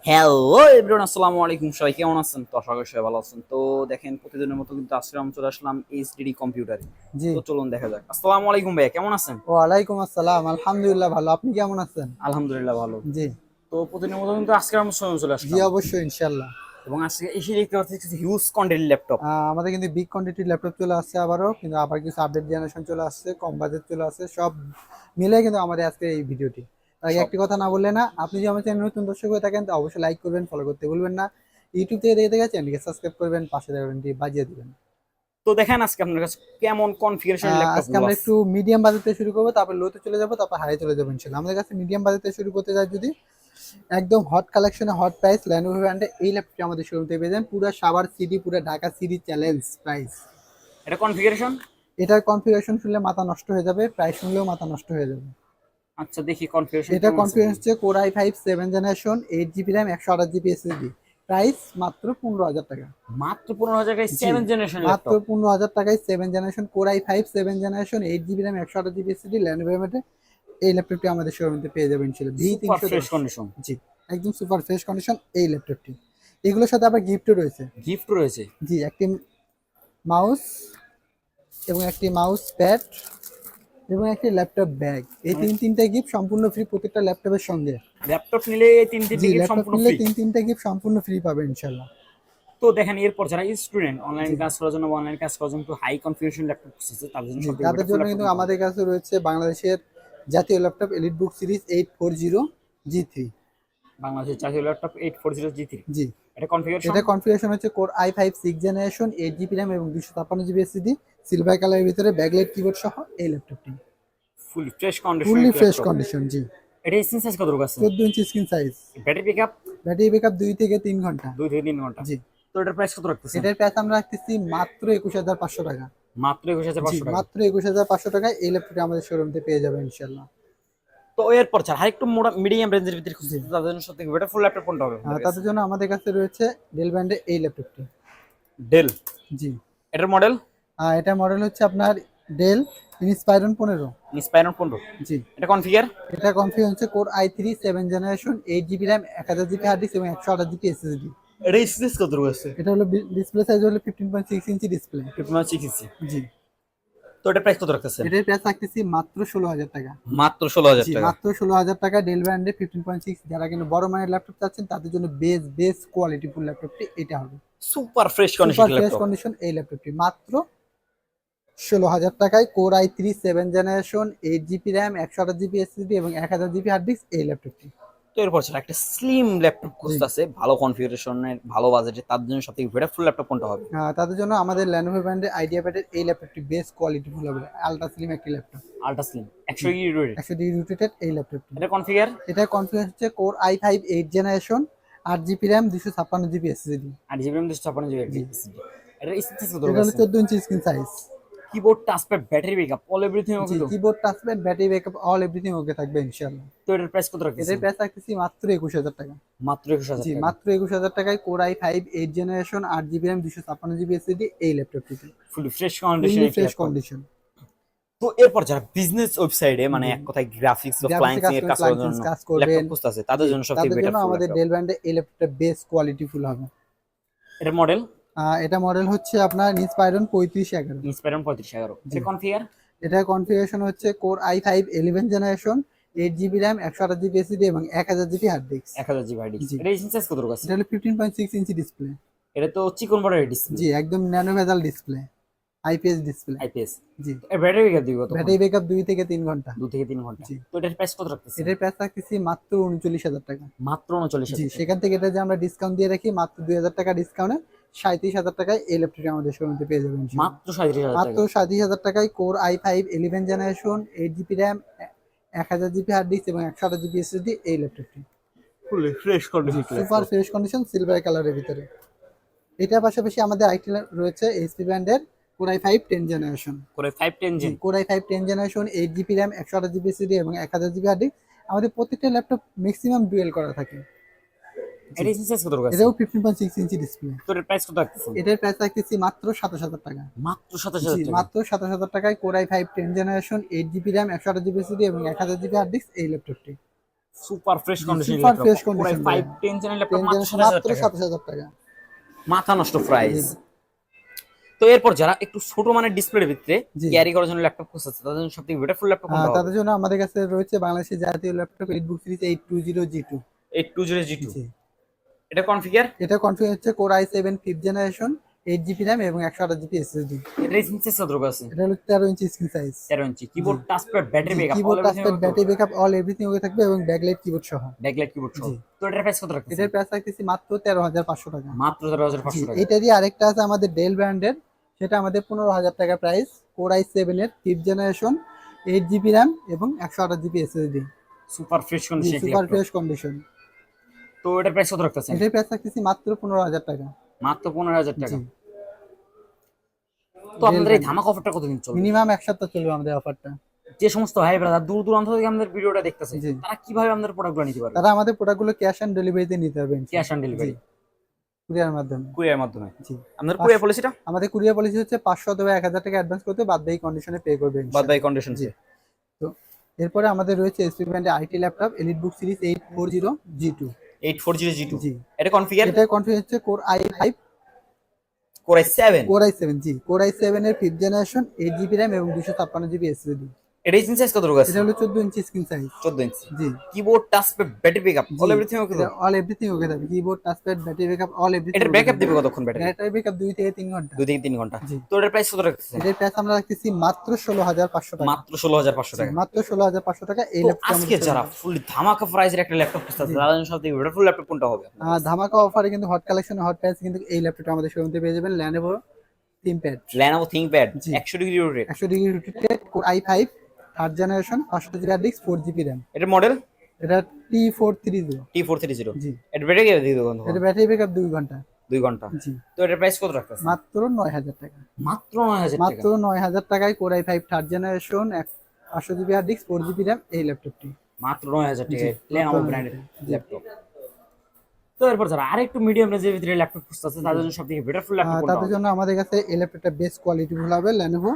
Hello everyone, আসসালামু আলাইকুম। সবাই কেমন আছেন? তো আশা করি সবাই ভালো আছেন। তো দেখেন, প্রতিদিনের মতো কিন্তু আজকে আমি চলে আসলাম এইচডিডি কম্পিউটারে। জি। তো চলুন দেখা যাক। আসসালামু আলাইকুম ভাইয়া, কেমন আছেন? ওয়ালাইকুম আসসালাম, আলহামদুলিল্লাহ ভালো। আপনি কেমন আছেন? আলহামদুলিল্লাহ ভালো। জি। তো প্রতিদিনের মতো কিন্তু আজকে আমি চলে জি আসলাম, অবশ্যই ইনশাল্লাহ। এবং আজকে এসে দেখতে পাচ্ছি কিছু হিউজ কোয়ান্টিটির ল্যাপটপ। আমাদের কিন্তু বিগ কোয়ান্টিটির ল্যাপটপ চলে আসছে, আবারও কিন্তু আবার কিছু আপডেট জেনারেশন চলে আসছে, কম বাজেট চলে আসছে, সব মিলে কিন্তু আমাদের আজকে এই ভিডিওটি। তাই সব একটি কথা না বললে না, আপনি যদি আমার চ্যানেল নতুন দর্শক হয়ে থাকেন তো অবশ্যই লাইক করবেন, ফলো করতে ভুলবেন না। ইউটিউব থেকে দেখে দেখে চ্যানেলকে সাবস্ক্রাইব করবেন, পাশে দেখবেনটি বাজিয়ে দিবেন। তো দেখেন আজকে আপনার কাছে কেমন কনফিগারেশন ল্যাপটপ আজকে গুলো আমরা আছে। একটু মিডিয়াম বাজেটে শুরু করবো, তারপর লোতে চলে যাবো, তারপর হাই চলে যাবো ইনশাল্লাহ। আমাদের কাছে মিডিয়াম বাজেটে শুরু করতে যাই যদি, একদম হট কালেকশনে হট প্রাইস ল্যানোভো ব্র্যান্ডে এই ল্যাপটপটি আমাদের শোরুম থেকে পেয়ে যাবেন। পুরো সাভার সিটি, পুরো ঢাকা সিটি চ্যালেঞ্জ প্রাইস। এটা কনফিগারেশন? এটার কনফিগারেশন শুনলে মাথা নষ্ট হয়ে যাবে, প্রাইস শুনলেও মাথা নষ্ট হয়ে যাবে। আচ্ছা, দেখি কনফিগারেশন এটা কেমন আছে কনফিগারেশন দেখি। হচ্ছে core i5 7 generation, 8 GB RAM, 128 GB SSD. Price মাত্র 15,000 টাকা। মাত্র 15,000 টাকায় জি, 7 জেনারেশন মাত্র ল্যাপটপ। 15,000 টাকায় 7 generation core i5 7 generation, 8 GB RAM, 128 GB SSD Lenovo ব্র্যান্ডে এই ল্যাপটপটি আমাদের শোরুমে পেয়ে যাবেন ছিল ভি সুপার তিনশো ফ্রেশ দশ কন্ডিশন। জি, একদম সুপার ফ্রেশ কন্ডিশন এই ল্যাপটপটি। এগুলোর সাথে আবার গিফটও রয়েছে। গিফট রয়েছে। জি, একটি মাউস এবং একটি মাউস প্যাড এবং একটি ল্যাপটপ ব্যাগ, এই মানে তিনটা গিফট সম্পূর্ণ ফ্রি প্রত্যেকটা ল্যাপটপের সঙ্গে। ল্যাপটপ নিলে এই তিনটে জি, টিকিট ল্যাপটপ সম্পূর্ণ নিলে ফ্রি। তিনটা গিফট সম্পূর্ণ ফ্রি পাবেন ইনশাল্লাহ। তো দেখেন, এরপর যারা স্টুডেন্ট অনলাইন জি কাজ করার জন্য বা অনলাইন কাজ করার জন্য একটু হাই কনফিগারেশন ল্যাপটপ খুঁজছে, তাদের জন্য জি, সবথেকে তাদের বেটার জন্য ল্যাপটপ কিন্তু কোনটা হবে? আমাদের কাছে রয়েছে বাংলাদেশের জাতীয় ল্যাপটপ এলিটবুক সিরিজ 840G3। বাংলাদেশের জাতীয় ল্যাপটপ 840G3। জি, এটা কনফিগারেশন? এটা কনফিগারেশন হচ্ছে core i5 6 generation, 8 GB RAM এবং 256 জিবি এসএসডি, সিলভার কালারের ভিতরে ব্যাকলাইট কিবোর্ড সহ এই ল্যাপটপটি ফুল ফ্রেশ কন্ডিশন ফুললি একটা ফ্রেশ ল্যাপটপ। কন্ডিশন। জি, এটা স্ক্রিন সাইজ কত আছে? 14 inch screen size, battery backup battery backup 2 থেকে 3 ঘন্টা। 2 থেকে 3 ঘন্টা। জি, তো এটার প্রাইস কত রাখতেছেন? এটার প্রাইস আমরা রাখতেছি মাত্র 21,500 টাকা। মাত্র জি, 21,500 টাকা। মাত্র 21,500 টাকায় এই ল্যাপটপটি আমাদের শোরুম থেকে পেয়ে যাবেন ইনশাল্লাহ। তো এরপর যারা আরেকটু মিডিয়াম রেঞ্জের ভিতরে জি, খুঁজছে, তাদের জন্য সবথেকে বেটার ফুল ল্যাপটপ কোনটা হবে আপনার কাছে? তাদের জন্য আমাদের কাছে রয়েছে ডেল ব্র্যান্ডের এই ল্যাপটপটি। ডেল। জি, এটার মডেল? এটা মডেল হচ্ছে আপনার ডেল ইনস্পাইরন 15। ইন্সপায়রন 15। জি, এটা কনফিগার? এটা কনফিগার হচ্ছে core i3 7 generation, 8 GB RAM, 1000 GB hard disk এবং 128 জিবি এসএসডি। এটা স্পেস কত আছে? এটা হলো ডিসপ্লে সাইজ হলো 15.6 ইঞ্চি ডিসপ্লে। 56 ইঞ্চি। জি, তো এটা প্রাইস কত রাখতেছেন? এটার প্রাইস রাখতেছি মাত্র 16,000 টাকা। মাত্র 16,000 জি, টাকা। মাত্র 16,000 টাকা ডেল ব্র্যান্ডে 15.6। যারা কিন্তু বড় মানের ল্যাপটপ চাচ্ছেন তাদের জন্য বেস্ট কোয়ালিটি ফুল ল্যাপটপটি এটা হবে। Super fresh super condition fresh laptop. Condition এই ল্যাপটপটি মাত্র 16,000 টাকায় core i3 7 generation, 8 GB RAM, 128 GB SSD এবং 1000 জিবি হার্ড ডিস্ক এই ল্যাপটপটি। তো এরপর ছিল একটা স্লিম ল্যাপটপ জি, খুঁজতেছে, ভালো কনফিগারেশনের, ভালো বাজেটে, তাদের জন্য সবথেকে বেটার ফুল ল্যাপটপ কোনটা হবে? তাদের জন্য আমাদের ল্যানোভো ব্র্যান্ডের আইডিয়া প্যাডের এই ল্যাপটপটি বেস্ট কোয়ালিটি ফুল হবে, আলট্রা স্লিম একটি ল্যাপটপ। আল্ট্রা স্লিম জি, 100 ইউরো। 100 ডিগ্রি রোটেটেড এই ল্যাপটপটি। এটা কনফিগার? এটা কনফিগার হচ্ছে core i5 8 generation, 8 GB RAM, 256 GB SSD. 8 GB RAM 256 GB জি, SSD। এটা স্পেস কত এটা হলো আছে? 14 inch screen size. Keyboard, touchpad, battery backup, all everything okay জি, তো? Keyboard, touchpad, battery backup, all everything okay থাকবে ইনশাআল্লাহ। তো এটার প্রাইস কত এটার রাখতেছেন? প্রাইস রাখতেছি মাত্র 21,000 টাকা। মাত্র 21,000 জি, টাকা। মাত্র 21,000 টাকায় core i5 8 generation, 8 GB RAM, 256 GB SSD এই ল্যাপটপটিতে ফুলি ফ্রেশ কন্ডিশন ফুললি একটা ফ্রেশ ল্যাপটপ। কন্ডিশন। তো এরপর যারা বিজনেস ওয়েবসাইটে, মানে জি, এক কথায় গ্রাফিক্স বা গ্রাফিক্সে ফ্লাইং এর কাজ করার জন্য কাজ করবেন। ল্যাপটপ খুঁজতেছে, তাদের জি, জন্য সবথেকে তাদের বেটার জন্য ফুল আমাদের ল্যাপটপ। ডেল ব্র্যান্ডের এই ল্যাপটপটা বেস্ট কোয়ালিটি ফুল হবে। এটার মডেল? এটা মডেল হচ্ছে আপনার ইন্সপায়রন 3511। ইন্সপায়রন 3511। জি, এটা কনফিগার? এটা কনফিগারেশন হচ্ছে core i5 11 generation, 8 GB RAM, 128 GB SSD এবং 1000 GB hard disk. 1000 GB hard disk. জি, এটা স্ক্রিন সাইজ কত আছে? এটা হলো 15.6 ইঞ্চি ডিসপ্লে। এটা তো চিকন বর্ডারের ডিসপ্লে। জি, একদম ন্যানো ভেজাল ডিসপ্লে, আইপিএস ডিসপ্লে। আইপিএস। জি, এর ব্যাটারি ব্যাকআপ দিব কত? ব্যাটারি ব্যাকআপ 2 থেকে 3 ঘন্টা। 2 থেকে 3 ঘন্টা। জি, তো এটার প্রাইস কত রাখতেছেন? এটার প্রাইস রাখতেছি মাত্র 39,000 টাকা। মাত্র 39,000 জি, টাকা। সেখান থেকে এটা যে আমরা ডিসকাউন্ট দিয়ে রাখি মাত্র 2,000 টাকা ডিসকাউন্টে 37,000 টাকায় এই ল্যাপটপটি আমাদের শোরুমে পেয়ে যাবেন ইনশাআল্লাহ। মাত্র 37,000 মাত্র টাকা। 37,000 টাকায় core i5 11 generation, 8 GB RAM, 1000 GB hard disk এবং 128 জিবি এসএসডি এই ল্যাপটপটি। ফুলি ফ্রেশ জি, condition super laptop. Fresh condition silver কালারের ভিতরে। এটার পাশাপাশি আমাদের আরেকটি রয়েছে এইচপি ব্র্যান্ডের কোর i5 10 জেনারেশন। করে 510 জি, gen. Core i5 10 generation, 8 GB RAM, 128 GB SSD এবং 1000 জিবি হার্ড ডিস্ক। আমাদের প্রত্যেকটা ল্যাপটপ ম্যাক্সিমাম ডুয়েল করা থাকে। এটা সাইজ কত আছে? এটাও 15.6 ইঞ্চি ডিসপ্লে। তো এর প্রাইস কত রাখতেছেন? এটার প্রাইস রাখতেছি মাত্র 27000 টাকা। মাত্র 27000 টাকা। মাত্র 27000 টাকায় Core i5 10th generation 8GB RAM 128GB SSD এবং 1000GB হার্ড ডিস্ক এই ল্যাপটপটি। Super fresh condition super fresh condition. 5 10 channel laptop 10 মাত্র জেনারেশন 27000 টাকা। মাথা নষ্ট প্রাইস। তো এরপর যারা একটু ছোট মানের ডিসপ্লের ভিতরে ক্যারি করার জন্য ল্যাপটপ খুঁজছে তাদের জন্য সবথেকে বেটারফুল ল্যাপটপ কোনটা হবে? তাদের জন্য আমাদের কাছে রয়েছে বাংলাদেশের জাতীয় laptop EliteBook series 820G2। 820G2 এটা কনফিগার? এটা কনফিগার হচ্ছে Core i7 5th generation 8GB RAM এবং 128GB SSD। এটা সাইজ কত আছে? এটা হলো 13 inch screen size. 13 inch keyboard touchpad battery backup keyboard touchpad battery backup all everything okay থাকবে এবং ব্যাকলাইট কিবোর্ড সহ। ব্যাকলাইট কিবোর্ড সহ। তো এটার প্রাইস কত রাখছেন? এটার প্রাইস রাখতেছি মাত্র 13500 টাকা। মাত্র 13500 টাকা। এটারই আরেকটা আছে আমাদের ডেল ব্র্যান্ডের, সেটা আমাদের 15000 টাকা প্রাইস। Core i7 এর 5th জেনারেশন 8GB RAM এবং 128GB SSD। Super fresh condition. Super fresh condition. তো এটার প্রাইস কত রাখতেছেন? এটার প্রাইস রাখতেছি মাত্র 15000 টাকা। মাত্র 15000 টাকা। তো আপনাদের এই ধামাকা অফারটা কতদিন চলবে? মিনিমাম 1 সপ্তাহ চলবে আমাদের অফারটা। যে সমস্ত ভাই ব্রাদার দূর দূরান্ত থেকে আমাদের ভিডিওটা দেখতেছে তারা কিভাবে আমাদের প্রোডাক্টগুলো নিতে পারবে? তারা আমাদের প্রোডাক্টগুলো ক্যাশ অন ডেলিভারিতে নিতে পারবে। ক্যাশ অন ডেলিভারি কুরিয়ার মাধ্যমে। কুরিয়ার মাধ্যমে। জি। আমাদের কুরিয়ার পলিসিটা? আমাদের কুরিয়ার পলিসি হচ্ছে 500 অথবা 1000 টাকা অ্যাডভান্স করতে বাদ বাকি কন্ডিশনে পে করবে। বাদ বাকি কন্ডিশন। তো এরপরে আমাদের রয়েছে এসপি ব্র্যান্ডের IT laptop EliteBook series 840G2। 840G2 জি। এটা কনফিগার? এটা কনফিগার হচ্ছে Core i5 Core i7। Core i7 জি। Core i7 এর 5th জেনারেশন 8GB RAM এবং 256GB SSD। এটা স্ক্রিন সাইজ কত আছে? এটা হলো 14 ইঞ্চি স্ক্রিন সাইজ। 14 ইঞ্চি। জি। Keyboard touchpad battery backup all everything okay? All everything okay থাকবে। Keyboard touchpad battery backup all everything. এটার ব্যাকআপ দিবে কতক্ষণ ব্যাটারি? ব্যাটারি ব্যাকআপ 2 থেকে 3 ঘন্টা। 2 থেকে 3 ঘন্টা। জি। তো এটার প্রাইস কত রাখছেন? এটার প্রাইস আমরা রাখতেছি মাত্র 16500 টাকা। মাত্র 16500 টাকা। মাত্র 16500 টাকা এই ল্যাপটপ। আজকে যারা ফুল ধামাকা প্রাইসের একটা ল্যাপটপ খুঁজছে তাদের জন্য সবথেকে বেটারফুল ল্যাপটপ কোনটা হবে? ধামাকা অফারে কিন্তু হট কালেকশন হট প্রাইস কিন্তু এই ল্যাপটপটা আমাদের শোরুমে পেয়ে যাবেন। Lenovo ThinkPad 100 degree rotate 100° rotated Core i5 3rd generation 500GB hard disk 4GB RAM। এটা মডেল? এটা T430। T430। জি। এটা ব্যাটারি কেমন দিবে কত? এটা ব্যাটারি ব্যাকআপ 2 ঘন্টা। 2 ঘন্টা। জি। তো এটার প্রাইস কত রাখতেছেন? মাত্র 9000 টাকা। মাত্র 9000 টাকা। মাত্র 9000 টাকায় Core i5 3rd generation 500GB hard disk 4GB RAM এই ল্যাপটপটি। মাত্র 9000 টাকা Lenovo ব্র্যান্ডের ল্যাপটপ। তো এরপর যারা আরেকটু মিডিয়াম রেঞ্জের ভিতরে ল্যাপটপ খুঁজছে তাদের জন্য সবথেকে বেটারফুল ল্যাপটপ কোনটা? তাদের জন্য আমাদের কাছে এই ল্যাপটপটা বেস্ট কোয়ালিটি ফুল হবে Lenovo।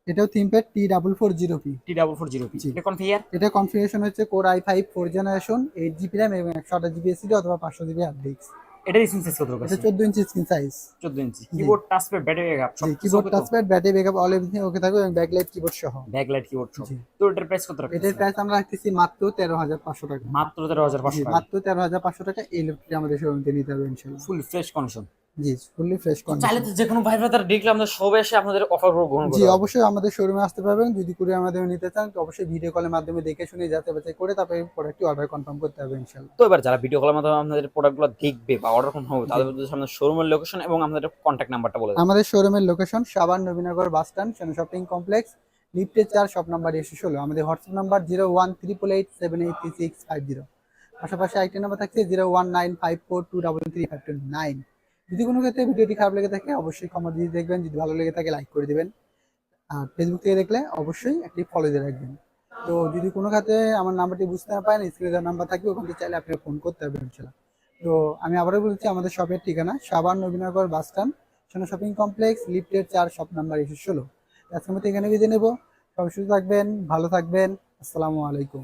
এটাও ThinkPad T440p। T440p। এটা কনফিগার? এটা কনফিগারেশন হচ্ছে Core i5 4th generation 8GB RAM এবং 128GB SSD অথবা 500GB হার্ড ডিস্ক। এটা স্ক্রিন সাইজ কত আছে? এটা 14 ইঞ্চি স্ক্রিন সাইজ। 14 ইঞ্চি। কিবোর্ড টাচপ্যাড ব্যাটারি ব্যাকআপ সব কিছু? Keyboard touchpad battery backup all everything okay থাকবে এবং ব্যাকলাইট কিবোর্ড সহ। ব্যাকলাইট কিবোর্ড সহ। তো এটার প্রাইস কত রাখছেন? এটার প্রাইস আমরা রাখতেছি মাত্র 13500 টাকা। মাত্র 13500 টাকা। মাত্র 13500 টাকা এই ল্যাপটপটি আমাদের শোরুমে নিতে হবে ইনশাআল্লাহ। Full fresh condition. জি, ফুললি ফ্রেশ কন্ডিশন। চাইলে তো যে কোনো ভাই ব্রাদার দেখলে আমরা সবাই এসে আপনাদের অফারগুলো গ্রহণ করব। জি, অবশ্যই আমাদের শোরুমে আসতে পারবেন। যদি কুরিয়ার মাধ্যমে নিতে চান তো অবশ্যই ভিডিও কলের মাধ্যমে দেখে শুনে যাচাই বাছাই করে তারপরে প্রোডাক্টটি অর্ডার কনফার্ম করতে হবে ইনশাআল্লাহ। তো এবার যারা ভিডিও কলের মাধ্যমে আপনাদের প্রোডাক্টগুলো দেখবে বা অর্ডার কনফার্ম হবে তাদের মধ্যে সামনে শোরুমের লোকেশন এবং আপনাদের কন্টাক্ট নাম্বারটা বলে দিন। আমাদের শোরুমের location Savar Nabinagar bus stand সেনা শপিং কমপ্লেক্স লিফটের 4 শপ নাম্বার 116। আমাদের হোয়াটসঅ্যাপ নাম্বার 01388783650। পাশাপাশি আরেকটি নাম্বার থাকছে 01954233529। যদি কোনো ক্ষেত্রে ভিডিওটি খারাপ লেগে থাকে অবশ্যই ক্ষমা দিয়ে দেখবেন। যদি ভালো লেগে থাকে লাইক করে দিবেন। আর ফেসবুক থেকে দেখলে অবশ্যই একটি ফলো দিয়ে রাখবেন। তো যদি কোনো ক্ষেত্রে আমার নাম্বারটি বুঝতে না পারেন স্ক্রিনে দেওয়া নাম্বার থাকবে ওখান থেকে চাইলে আপনি ফোন করতে পারবেন ইনশাআল্লাহ। তো আমি আবারও বলছি আমাদের শপের ঠিকানা সাভার নবীনগর বাস স্ট্যান্ড সেনা শপিং কমপ্লেক্স লিফটের 4 শপ নাম্বার 116। আজকের মতো এখানে বিদায় নেব। সবাই সুস্থ থাকবেন, ভালো থাকবেন। আসসালামু আলাইকুম।